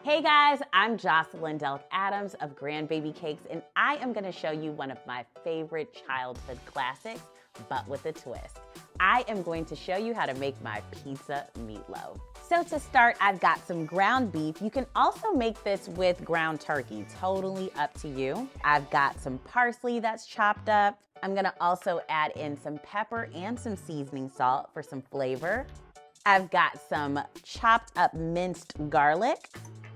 Hey guys, I'm Jocelyn Delk Adams of Grandbaby Cakes, and I am gonna show you one of my favorite childhood classics, but with a twist. I am going to show you how to make my pizza meatloaf. So to start, I've got some ground beef. You can also make this with ground turkey, totally up to you. I've got some parsley that's chopped up. I'm gonna also add in some pepper and some seasoning salt for some flavor. I've got some chopped up minced garlic.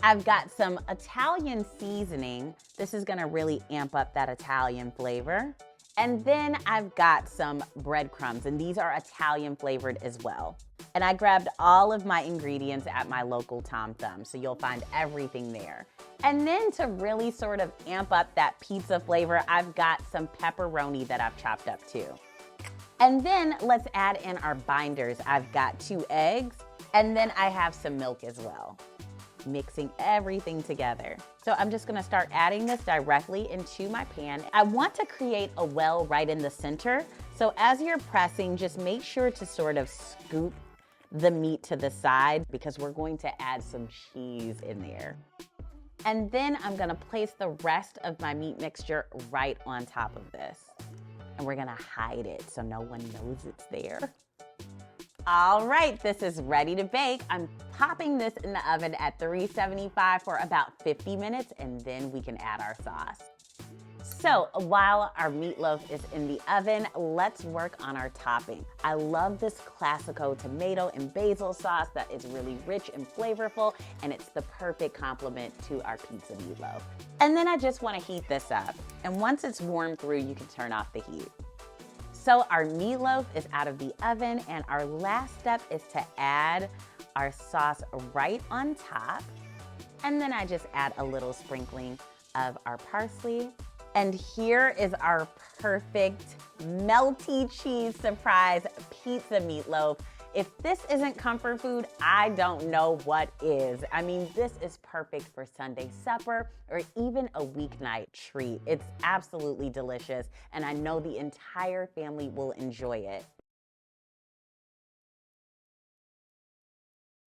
I've got some Italian seasoning. This is gonna really amp up that Italian flavor. And then I've got some breadcrumbs, and these are Italian flavored as well. And I grabbed all of my ingredients at my local Tom Thumb, so you'll find everything there. And then to really sort of amp up that pizza flavor, I've got some pepperoni that I've chopped up too. And then let's add in our binders. I've got 2 eggs, and then I have some milk as well. Mixing everything together. So I'm just gonna start adding this directly into my pan. I want to create a well right in the center. So as you're pressing, just make sure to sort of scoop the meat to the side because we're going to add some cheese in there. And then I'm gonna place the rest of my meat mixture right on top of this. And we're gonna hide it so no one knows it's there. All right, this is ready to bake. I'm popping this in the oven at 375 for about 50 minutes, and then we can add our sauce. So while our meatloaf is in the oven, let's work on our topping. I love this classico tomato and basil sauce that is really rich and flavorful, and it's the perfect complement to our pizza meatloaf. And then I just wanna heat this up. And once it's warmed through, you can turn off the heat. So our meatloaf is out of the oven, and our last step is to add our sauce right on top. And then I just add a little sprinkling of our parsley. And here is our perfect melty cheese surprise pizza meatloaf. If this isn't comfort food, I don't know what is. I mean, this is perfect for Sunday supper or even a weeknight treat. It's absolutely delicious, and I know the entire family will enjoy it.